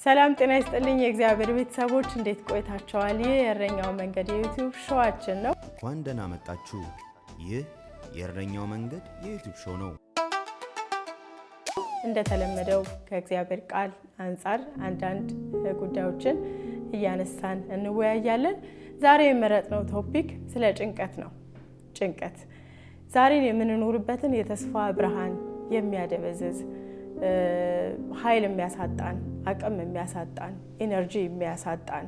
ሰላም ጤና ይስጥልኝ የእግዚአብሔር ቤተሰቦች እንዴት ቆይታችኋል? ይህ የእረኛው መንገድ የዩቲዩብ ሾዋችን ነው። እንኳን ደህና መጣችሁ። ይህ የእረኛው መንገድ የዩቲዩብ ሾው ነው። እንደተለመደው ከእግዚአብሔር ቃል አንፃር አንዳንድ ጉዳዮችን እያነሳን እንወያያለን። ዛሬ የመረጥነው ቶፒክ ስለ ጭንቀት ነው። ጭንቀት ዛሬን የምንኖርበትን የተስፋ ብርሃን የሚያደበዝዝ ኃይል የሚያሳጣን፣ አቅም የሚያሳጣን፣ ኢነርጂ የሚያሳጣን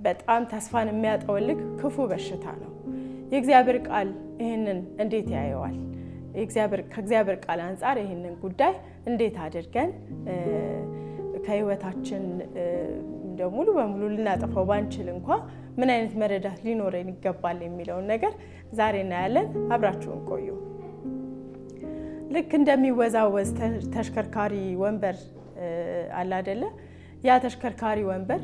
በጣም ተስፋን የሚያጠወልግ ክፉ በሽታ ነው። የእግዚአብሔር ቃል ይህንን እንዴት ያየዋል? ከእግዚአብሔር ቃል አንፃር ይህንን ጉዳይ እንዴት አድርገን ከህይወታችን ሙሉ በሙሉ ልናጠፋው ባንችል እንኳ ምን አይነት መረዳት ሊኖረን ይገባል የሚለውን ነገር ዛሬ እናያለን። አብራችሁን ቆዩ። ልክ እንደሚወዛወዝ ተሽከርካሪ ወንበር አለ አይደለ? ያ ተሽከርካሪ ወንበር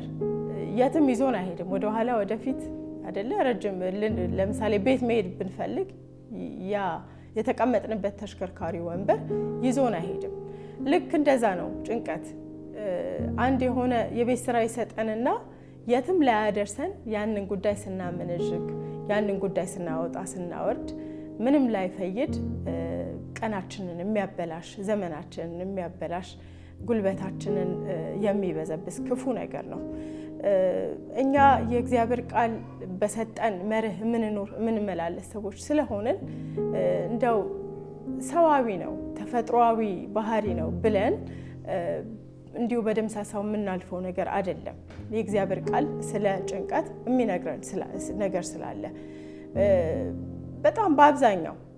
የትም ይዞን አይሄድም፣ ወደ ኋላ ወደፊት አይደለ? ረጅም ለምሳሌ ቤት መሄድ ብንፈልግ ያ የተቀመጥንበት ተሽከርካሪ ወንበር ይዞን አይሄድም። ልክ እንደዛ ነው ጭንቀት። አንድ የሆነ የቤት ስራ ይሰጠንና የትም ላያደርሰን ያንን ጉዳይ ስናመነዥግ፣ ያንን ጉዳይ ስናወጣ ስናወርድ ምንም ላይ ፈይድ ቀናችንን የሚያበላሽ፣ ዘመናችንን የሚያበላሽ፣ ጉልበታችንን የሚበዘብስ ክፉ ነገር ነው። እኛ የእግዚአብሔር ቃል በሰጠን መርህ የምንመላለስ ሰዎች ስለሆንን እንደው ሰዋዊ ነው፣ ተፈጥሯዊ ባህሪ ነው ብለን እንዲሁ በደምሳሳው የምናልፈው ነገር አይደለም። የእግዚአብሔር ቃል ስለ ጭንቀት የሚነግረን ነገር ስላለ በጣም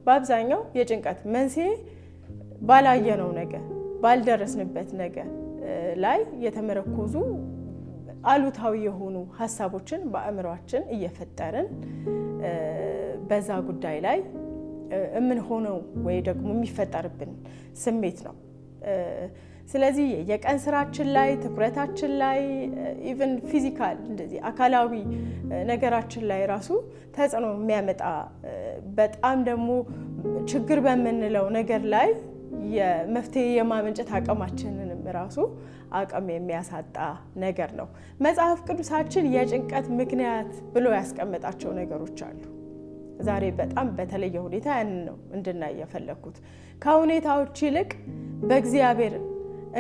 በአብዛኛው የጭንቀት መንስኤ ባላየነው ነገር፣ ባልደረስንበት ነገር ላይ የተመረኮዙ አሉታዊ የሆኑ ሀሳቦችን በአእምሯችን እየፈጠርን በዛ ጉዳይ ላይ የምንሆነው ወይ ደግሞ የሚፈጠርብን ስሜት ነው። ስለዚህ የቀን ስራችን ላይ፣ ትኩረታችን ላይ፣ ኢቭን ፊዚካል እንደዚህ አካላዊ ነገራችን ላይ ራሱ ተጽዕኖ የሚያመጣ በጣም ደግሞ ችግር በምንለው ነገር ላይ የመፍትሄ የማመንጨት አቅማችንንም ራሱ አቅም የሚያሳጣ ነገር ነው። መጽሐፍ ቅዱሳችን የጭንቀት ምክንያት ብሎ ያስቀመጣቸው ነገሮች አሉ። ዛሬ በጣም በተለየ ሁኔታ ያንን ነው እንድናይ የፈለኩት። ከሁኔታዎች ይልቅ በእግዚአብሔር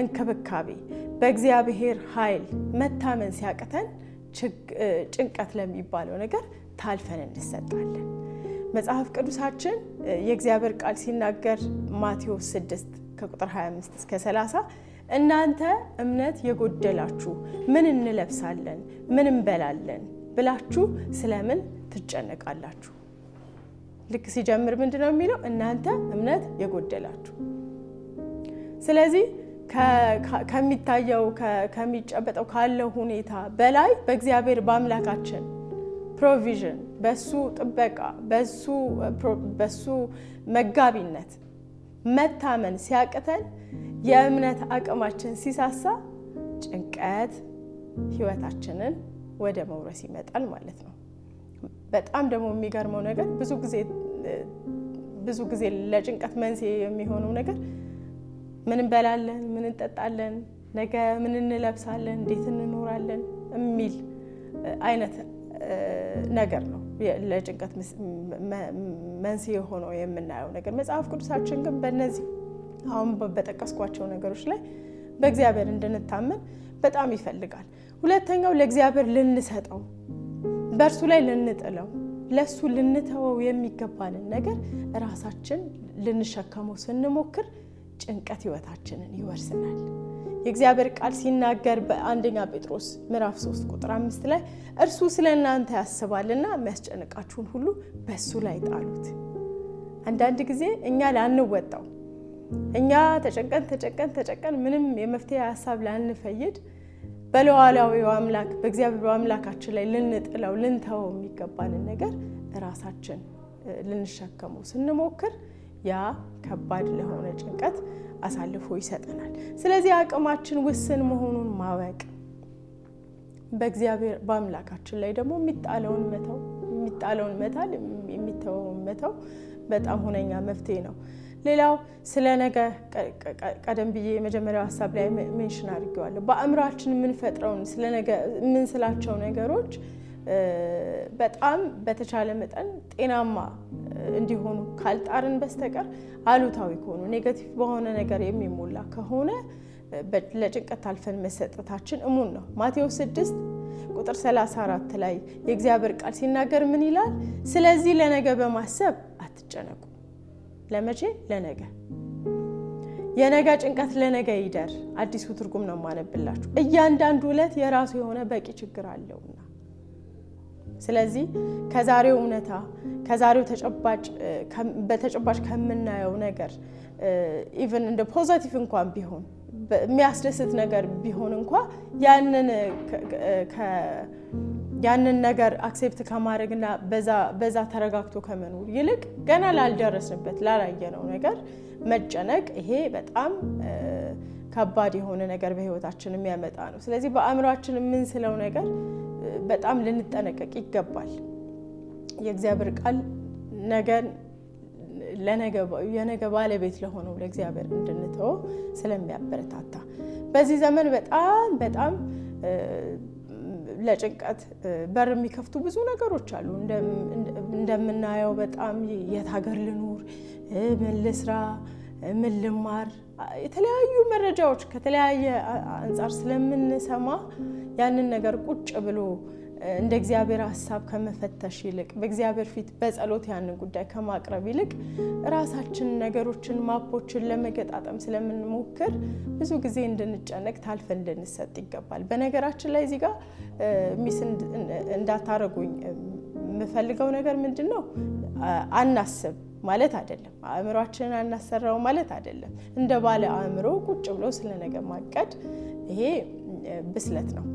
እንክብካቤ፣ በእግዚአብሔር ኃይል መታመን ሲያቅተን ጭንቀት ለሚባለው ነገር ታልፈን እንሰጣለን። መጽሐፍ ቅዱሳችን የእግዚአብሔር ቃል ሲናገር ማቴዎስ 6 ከቁጥር 25 እስከ 30 እናንተ እምነት የጎደላችሁ ምን እንለብሳለን፣ ምን እንበላለን ብላችሁ ስለምን ትጨነቃላችሁ? ልክ ሲጀምር ምንድነው የሚለው? እናንተ እምነት የጎደላችሁ። ስለዚህ ከሚታየው ከሚጨበጠው ካለው ሁኔታ በላይ በእግዚአብሔር በአምላካችን ፕሮቪዥን፣ በሱ ጥበቃ፣ በሱ መጋቢነት መታመን ሲያቅተን፣ የእምነት አቅማችን ሲሳሳ ጭንቀት ህይወታችንን ወደ መውረስ ይመጣል ማለት ነው። በጣም ደግሞ የሚገርመው ነገር ብዙ ጊዜ ለጭንቀት መንስኤ የሚሆነው ነገር ምን እንበላለን፣ ምን እንጠጣለን፣ ነገ ምን እንለብሳለን፣ እንዴት እንኖራለን የሚል አይነት ነገር ነው ለጭንቀት መንስኤ ሆኖ የምናየው ነገር። መጽሐፍ ቅዱሳችን ግን በእነዚህ አሁን በጠቀስኳቸው ነገሮች ላይ በእግዚአብሔር እንድንታመን በጣም ይፈልጋል። ሁለተኛው ለእግዚአብሔር ልንሰጠው፣ በእርሱ ላይ ልንጥለው፣ ለሱ ልንተወው የሚገባንን ነገር ራሳችን ልንሸከመው ስንሞክር ጭንቀት ህይወታችንን ይወርስናል። የእግዚአብሔር ቃል ሲናገር በአንደኛ ጴጥሮስ ምዕራፍ 3 ቁጥር 5 ላይ እርሱ ስለ እናንተ ያስባልና የሚያስጨንቃችሁን ሁሉ በሱ ላይ ጣሉት። አንዳንድ ጊዜ እኛ ላንወጣው፣ እኛ ተጨንቀን ምንም የመፍትሄ ሀሳብ ላንፈይድ በሉዓላዊው አምላክ በእግዚአብሔር አምላካችን ላይ ልንጥለው ልንተወው የሚገባንን ነገር ራሳችን ልንሸከመው ስንሞክር ያ ከባድ ለሆነ ጭንቀት አሳልፎ ይሰጠናል። ስለዚህ አቅማችን ውስን መሆኑን ማወቅ፣ በእግዚአብሔር በአምላካችን ላይ ደግሞ የሚጣለውን መታል፣ የሚተወውን መተው በጣም ሁነኛ መፍትሄ ነው። ሌላው ስለ ነገ ቀደም ብዬ የመጀመሪያው ሐሳብ ላይ ሜንሽን አድርጌዋለሁ። በአእምሯችን የምንፈጥረውን ስለ ነገ የምንስላቸው ነገሮች በጣም በተቻለ መጠን ጤናማ እንዲሆኑ ካልጣርን በስተቀር አሉታዊ ከሆኑ ኔጋቲቭ በሆነ ነገር የሚሞላ ከሆነ ለጭንቀት ታልፈን መሰጠታችን እሙን ነው። ማቴዎስ 6 ቁጥር 34 ላይ የእግዚአብሔር ቃል ሲናገር ምን ይላል? ስለዚህ ለነገ በማሰብ አትጨነቁ። ለመቼ? ለነገ። የነገ ጭንቀት ለነገ ይደር። አዲሱ ትርጉም ነው ማነብላችሁ። እያንዳንዱ ዕለት የራሱ የሆነ በቂ ችግር አለውና ስለዚህ ከዛሬው እውነታ ከዛሬው በተጨባጭ ከምናየው ነገር ኢቭን እንደ ፖዚቲቭ እንኳን ቢሆን የሚያስደስት ነገር ቢሆን እንኳን ያንን ነገር አክሴፕት ከማድረግና በዛ ተረጋግቶ ከመኖር ይልቅ ገና ላልደረስንበት ላላየነው ነገር መጨነቅ ይሄ በጣም ከባድ የሆነ ነገር በህይወታችን የሚያመጣ ነው። ስለዚህ በአእምሯችን የምንስለው ነገር በጣም ልንጠነቀቅ ይገባል። የእግዚአብሔር ቃል የነገ ባለቤት ለሆነው ለእግዚአብሔር እንድንተው ስለሚያበረታታ በዚህ ዘመን በጣም ለጭንቀት በር የሚከፍቱ ብዙ ነገሮች አሉ። እንደምናየው በጣም የት ሀገር ልኑር፣ ምን ልስራ፣ ምን ልማር፣ የተለያዩ መረጃዎች ከተለያየ አንፃር ስለምንሰማ ያንን ነገር ቁጭ ብሎ እንደ እግዚአብሔር ሐሳብ ከመፈተሽ ይልቅ በእግዚአብሔር ፊት በጸሎት ያንን ጉዳይ ከማቅረብ ይልቅ ራሳችን ነገሮችን ማፖችን ለመገጣጠም ስለምንሞክር ብዙ ጊዜ እንድንጨነቅ ታልፈን ልንሰጥ ይገባል። በነገራችን ላይ እዚህ ጋር ሚስ እንዳታረጉኝ የምፈልገው ነገር ምንድነው? አናስብ ማለት አይደለም። አእምሯችንን አናሰራው ማለት አይደለም። እንደ ባለ አእምሮ ቁጭ ብሎ ስለነገ ማቀድ ይሄ ብስለት ነው።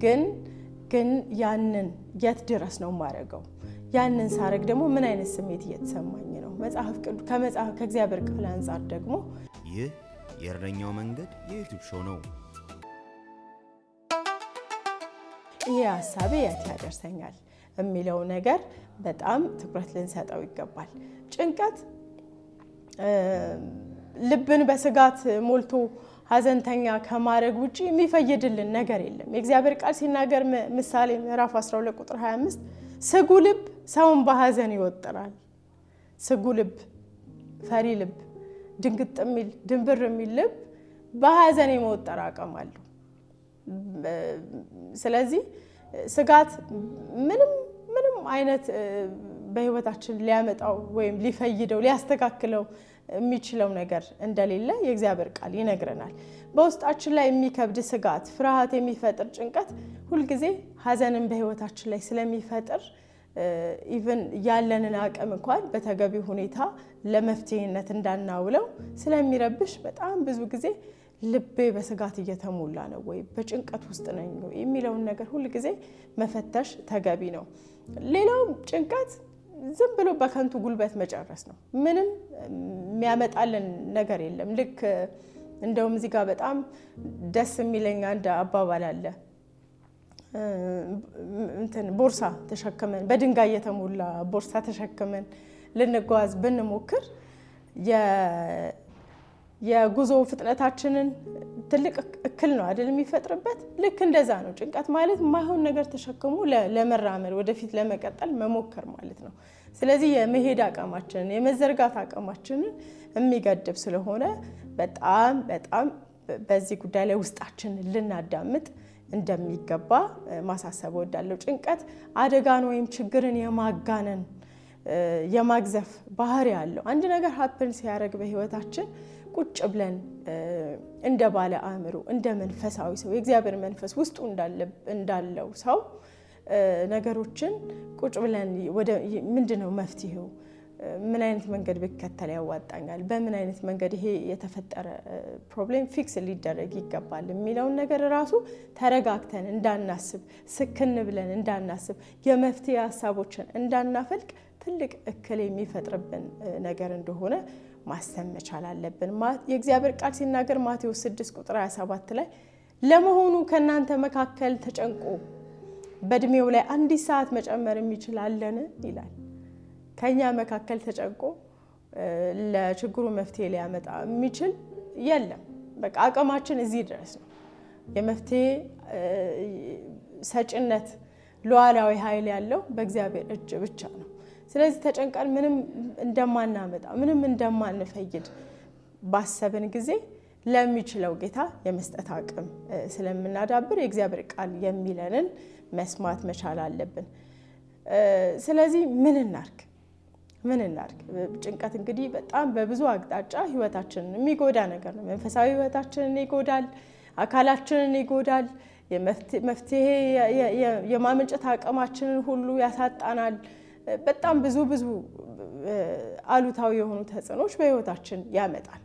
ግን ያንን የት ድረስ ነው ማረገው? ያንን ሳረግ ደግሞ ምን አይነት ስሜት እየተሰማኝ ነው? ከእግዚአብሔር ቃል አንፃር ደግሞ ይህ የእረኛው መንገድ የዩቲዩብ ሾው ነው። ይሄ ሐሳቤ የት ያደርሰኛል የሚለው ነገር በጣም ትኩረት ልንሰጠው ይገባል። ጭንቀት ልብን በስጋት ሞልቶ ሐዘንተኛ ከማድረግ ውጪ የሚፈይድልን ነገር የለም። የእግዚአብሔር ቃል ሲናገር ምሳሌ ምዕራፍ 12 ቁጥር 25 ስጉ ልብ ሰውን በሐዘን ይወጥራል። ስጉ ልብ፣ ፈሪ ልብ፣ ድንግጥ የሚል ድንብር የሚል ልብ በሐዘን የመወጠር አቅም አለው። ስለዚህ ስጋት ምንም አይነት በህይወታችን ሊያመጣው ወይም ሊፈይደው ሊያስተካክለው የሚችለው ነገር እንደሌለ የእግዚአብሔር ቃል ይነግረናል። በውስጣችን ላይ የሚከብድ ስጋት፣ ፍርሃት የሚፈጥር ጭንቀት ሁልጊዜ ሐዘንን በህይወታችን ላይ ስለሚፈጥር ኢቭን ያለንን አቅም እንኳን በተገቢ ሁኔታ ለመፍትሄነት እንዳናውለው ስለሚረብሽ በጣም ብዙ ጊዜ ልቤ በስጋት እየተሞላ ነው ወይ በጭንቀት ውስጥ ነኝ የሚለውን ነገር ሁልጊዜ መፈተሽ ተገቢ ነው። ሌላው ጭንቀት ዝም ብሎ በከንቱ ጉልበት መጨረስ ነው። ምንም የሚያመጣልን ነገር የለም። ልክ እንደውም እዚህ ጋር በጣም ደስ የሚለኝ አንድ አባባል አለ። ቦርሳ ተሸክመን በድንጋይ የተሞላ ቦርሳ ተሸክመን ልንጓዝ ብንሞክር የጉዞ ፍጥነታችንን ትልቅ እክል ነው አይደል የሚፈጥርበት። ልክ እንደዛ ነው ጭንቀት ማለት የማይሆን ነገር ተሸክሞ ለመራመድ ወደፊት ለመቀጠል መሞከር ማለት ነው። ስለዚህ የመሄድ አቅማችንን የመዘርጋት አቅማችንን የሚገድብ ስለሆነ በጣም በዚህ ጉዳይ ላይ ውስጣችንን ልናዳምጥ እንደሚገባ ማሳሰብ እወዳለሁ። ጭንቀት አደጋን ወይም ችግርን የማጋነን የማግዘፍ ባህሪ ያለው አንድ ነገር ሀፕን ሲያደርግ በህይወታችን ቁጭ ብለን እንደ ባለ አእምሮ እንደ መንፈሳዊ ሰው የእግዚአብሔር መንፈስ ውስጡ እንዳለው ሰው ነገሮችን ቁጭ ብለን ወደ ምንድነው መፍትሄው፣ ምን አይነት መንገድ ብከተል ያዋጣኛል፣ በምን አይነት መንገድ ይሄ የተፈጠረ ፕሮብሌም ፊክስ ሊደረግ ይገባል የሚለውን ነገር ራሱ ተረጋግተን እንዳናስብ፣ ስክን ብለን እንዳናስብ፣ የመፍትሄ ሀሳቦችን እንዳናፈልቅ ትልቅ እክል የሚፈጥርብን ነገር እንደሆነ ማሰብ መቻል አለብን። የእግዚአብሔር ቃል ሲናገር ማቴዎስ 6 ቁጥር 27 ላይ ለመሆኑ ከናንተ መካከል ተጨንቆ በእድሜው ላይ አንዲት ሰዓት መጨመር የሚችል አለን ይላል። ከኛ መካከል ተጨንቆ ለችግሩ መፍትሄ ሊያመጣ የሚችል የለም። በቃ አቅማችን እዚህ ድረስ ነው። የመፍትሄ ሰጭነት ሉዓላዊ ኃይል ያለው በእግዚአብሔር እጅ ብቻ ነው። ስለዚህ ተጨንቀን ምንም እንደማናመጣ ምንም እንደማንፈይድ ባሰብን ጊዜ ለሚችለው ጌታ የመስጠት አቅም ስለምናዳብር የእግዚአብሔር ቃል የሚለንን መስማት መቻል አለብን። ስለዚህ ምን እናርግ? ጭንቀት እንግዲህ በጣም በብዙ አቅጣጫ ህይወታችንን የሚጎዳ ነገር ነው። መንፈሳዊ ህይወታችንን ይጎዳል፣ አካላችንን ይጎዳል፣ መፍትሄ የማመንጨት አቅማችንን ሁሉ ያሳጣናል። በጣም ብዙ አሉታዊ የሆኑ ተጽዕኖች በህይወታችን ያመጣል።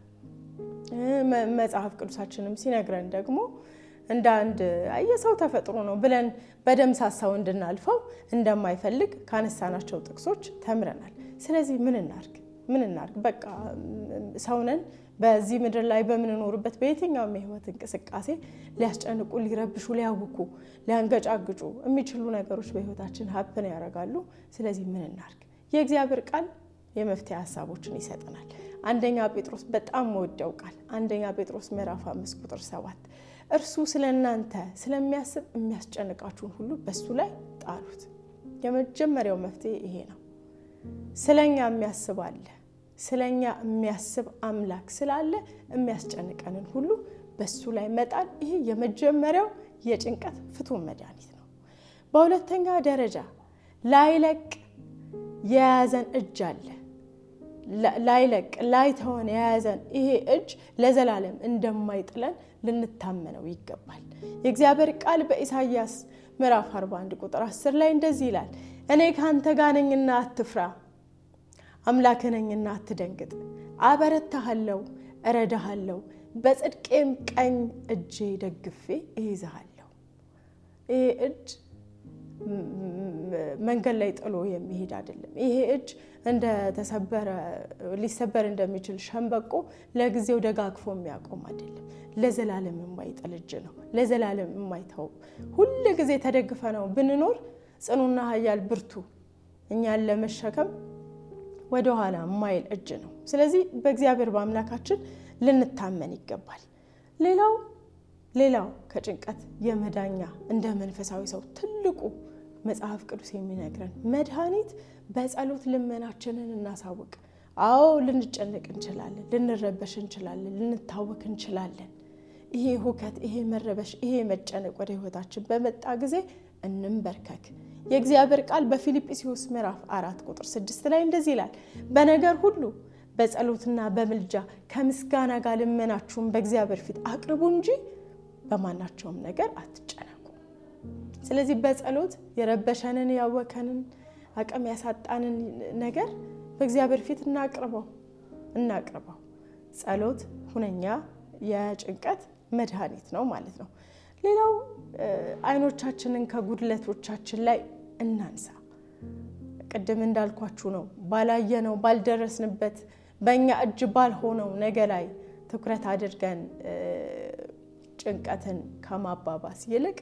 መጽሐፍ ቅዱሳችንም ሲነግረን ደግሞ እንደ አንድ የሰው ተፈጥሮ ነው ብለን በደምሳሳው እንድናልፈው እንደማይፈልግ ካነሳናቸው ጥቅሶች ተምረናል። ስለዚህ ምን እናርግ? በቃ ሰውነን በዚህ ምድር ላይ በምንኖርበት በየትኛውም የህይወት እንቅስቃሴ ሊያስጨንቁ፣ ሊረብሹ፣ ሊያውኩ፣ ሊያንገጫግጩ የሚችሉ ነገሮች በህይወታችን ሀፕን ያደርጋሉ። ስለዚህ ምን እናርግ? የእግዚአብሔር ቃል የመፍትሄ ሀሳቦችን ይሰጠናል። አንደኛ ጴጥሮስ በጣም ወደው ቃል አንደኛ ጴጥሮስ ምዕራፍ 5 ቁጥር 7 እርሱ ስለናንተ ስለሚያስብ የሚያስጨንቃችሁን ሁሉ በሱ ላይ ጣሉት። የመጀመሪያው መፍትሄ ይሄ ነው። ስለኛ የሚያስብ አለ። ስለኛ የሚያስብ አምላክ ስላለ የሚያስጨንቀንን ሁሉ በሱ ላይ መጣል፣ ይሄ የመጀመሪያው የጭንቀት ፍቱን መድኃኒት ነው። በሁለተኛ ደረጃ ላይለቅ የያዘን እጅ አለ። ላይተወን የያዘን ይሄ እጅ ለዘላለም እንደማይጥለን ልንታመነው ይገባል። የእግዚአብሔር ቃል በኢሳይያስ ምዕራፍ 41 ቁጥር 10 ላይ እንደዚህ ይላል፣ እኔ ካንተ ጋር ነኝና አትፍራ፣ አምላክህ ነኝና አትደንግጥ፣ አበረታሃለሁ፣ እረዳሃለሁ፣ በጽድቄም ቀኝ እጄ ደግፌ እይዝሃለሁ። ይሄ እጅ መንገድ ላይ ጥሎ የሚሄድ አይደለም። ይሄ እጅ እንደ ሊሰበር እንደሚችል ሸምበቆ ለጊዜው ደጋግፎ የሚያቆም አይደለም። ለዘላለም የማይጥል እጅ ነው። ለዘላለም የማይተው ሁሉ ጊዜ ተደግፈ ነው ብንኖር ጽኑና ኃያል ብርቱ እኛን ለመሸከም ወደ ኋላ የማይል እጅ ነው። ስለዚህ በእግዚአብሔር በአምላካችን ልንታመን ይገባል። ሌላው ከጭንቀት የመዳኛ እንደ መንፈሳዊ ሰው ትልቁ መጽሐፍ ቅዱስ የሚነግረን መድኃኒት በጸሎት ልመናችንን እናሳውቅ። አዎ ልንጨነቅ እንችላለን፣ ልንረበሽ እንችላለን፣ ልንታወክ እንችላለን። ይሄ ሁከት፣ ይሄ መረበሽ፣ ይሄ መጨነቅ ወደ ህይወታችን በመጣ ጊዜ እንንበርከክ። የእግዚአብሔር ቃል በፊልጵስዩስ ምዕራፍ 4 ቁጥር 6 ላይ እንደዚህ ይላል፣ በነገር ሁሉ በጸሎትና በምልጃ ከምስጋና ጋር ልመናችሁን በእግዚአብሔር ፊት አቅርቡ እንጂ በማናቸውም ነገር አትጨነቁ። ስለዚህ በጸሎት የረበሸንን ያወከንን አቅም ያሳጣንን ነገር በእግዚአብሔር ፊት እናቅርበው። ጸሎት ሁነኛ የጭንቀት መድኃኒት ነው ማለት ነው። ሌላው አይኖቻችንን ከጉድለቶቻችን ላይ እናንሳ። ቅድም እንዳልኳችሁ ነው፣ ባላየነው ባልደረስንበት በእኛ እጅ ባልሆነው ነገር ላይ ትኩረት አድርገን ጭንቀትን ከማባባስ ይልቅ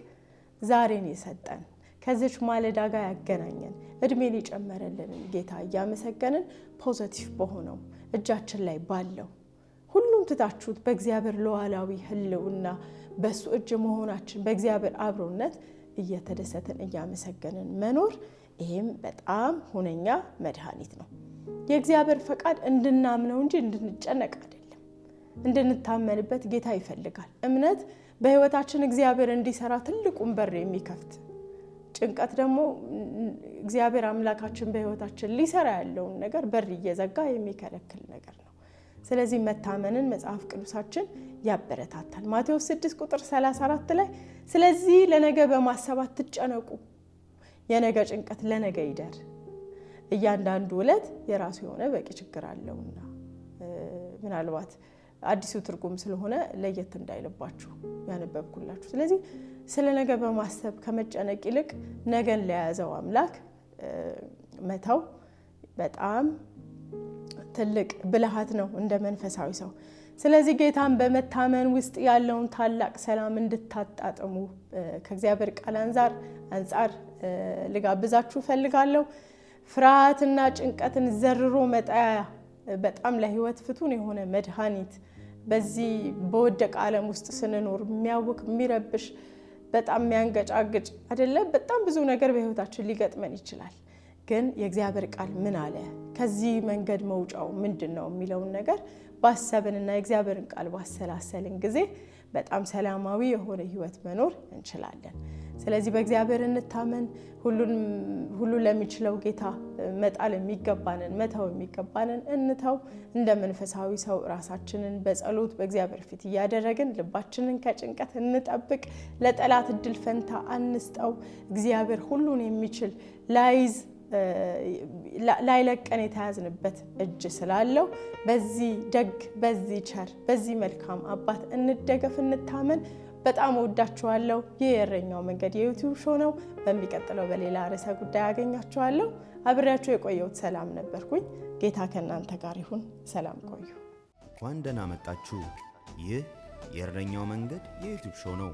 ዛሬን የሰጠን ከዚች ማለዳ ጋር ያገናኘን እድሜን የጨመረልን ጌታ እያመሰገንን ፖዚቲቭ በሆነው እጃችን ላይ ባለው ሁሉም ትታችሁት በእግዚአብሔር ሉዓላዊ ህልውና በሱ እጅ መሆናችን በእግዚአብሔር አብሮነት እየተደሰትን እያመሰገንን መኖር፣ ይሄም በጣም ሁነኛ መድኃኒት ነው። የእግዚአብሔር ፈቃድ እንድናምነው እንጂ እንድንጨነቅ አይደለም። እንድንታመንበት ጌታ ይፈልጋል። እምነት በህይወታችን እግዚአብሔር እንዲሰራ ትልቁን በር የሚከፍት፣ ጭንቀት ደግሞ እግዚአብሔር አምላካችን በህይወታችን ሊሰራ ያለውን ነገር በር እየዘጋ የሚከለክል ነገር ነው። ስለዚህ መታመንን መጽሐፍ ቅዱሳችን ያበረታታል። ማቴዎስ 6 ቁጥር 34 ላይ ስለዚህ ለነገ በማሰብ አትጨነቁ፣ የነገ ጭንቀት ለነገ ይደር፣ እያንዳንዱ ዕለት የራሱ የሆነ በቂ ችግር አለውና። ምናልባት አዲሱ ትርጉም ስለሆነ ለየት እንዳይልባችሁ ያነበብኩላችሁ። ስለዚህ ስለ ነገ በማሰብ ከመጨነቅ ይልቅ ነገን ለያዘው አምላክ መተው በጣም ትልቅ ብልሃት ነው እንደ መንፈሳዊ ሰው። ስለዚህ ጌታን በመታመን ውስጥ ያለውን ታላቅ ሰላም እንድታጣጥሙ ከእግዚአብሔር ቃል አንጻር ልጋብዛችሁ ፈልጋለሁ። ፍርሃትና ጭንቀትን ዘርሮ መጣያ በጣም ለህይወት ፍቱን የሆነ መድኃኒት በዚህ በወደቀ ዓለም ውስጥ ስንኖር የሚያውክ የሚረብሽ በጣም የሚያንገጫግጭ አይደለም። በጣም ብዙ ነገር በህይወታችን ሊገጥመን ይችላል። ግን የእግዚአብሔር ቃል ምን አለ፣ ከዚህ መንገድ መውጫው ምንድነው የሚለውን ነገር ባሰብንና የእግዚአብሔርን ቃል ባሰላሰልን ጊዜ በጣም ሰላማዊ የሆነ ህይወት መኖር እንችላለን። ስለዚህ በእግዚአብሔር እንታመን። ሁሉ ለሚችለው ጌታ መጣል የሚገባንን መተው የሚገባንን እንተው። እንደ መንፈሳዊ ሰው ራሳችንን በጸሎት በእግዚአብሔር ፊት እያደረግን ልባችንን ከጭንቀት እንጠብቅ። ለጠላት እድል ፈንታ አንስጠው። እግዚአብሔር ሁሉን የሚችል ላይለቀን የተያዝንበት እጅ ስላለው በዚህ ደግ በዚህ ቸር በዚህ መልካም አባት እንደገፍ እንታመን። በጣም ወዳችኋለሁ። ይህ የእረኛው መንገድ የዩቲዩብ ሾው ነው። በሚቀጥለው በሌላ ርዕሰ ጉዳይ አገኛችኋለሁ። አብሬያችሁ የቆየሁት ሰላም ነበርኩኝ። ጌታ ከእናንተ ጋር ይሁን። ሰላም ቆዩ። እንኳን ደህና መጣችሁ። ይህ የእረኛው መንገድ የዩቲዩብ ሾው ነው።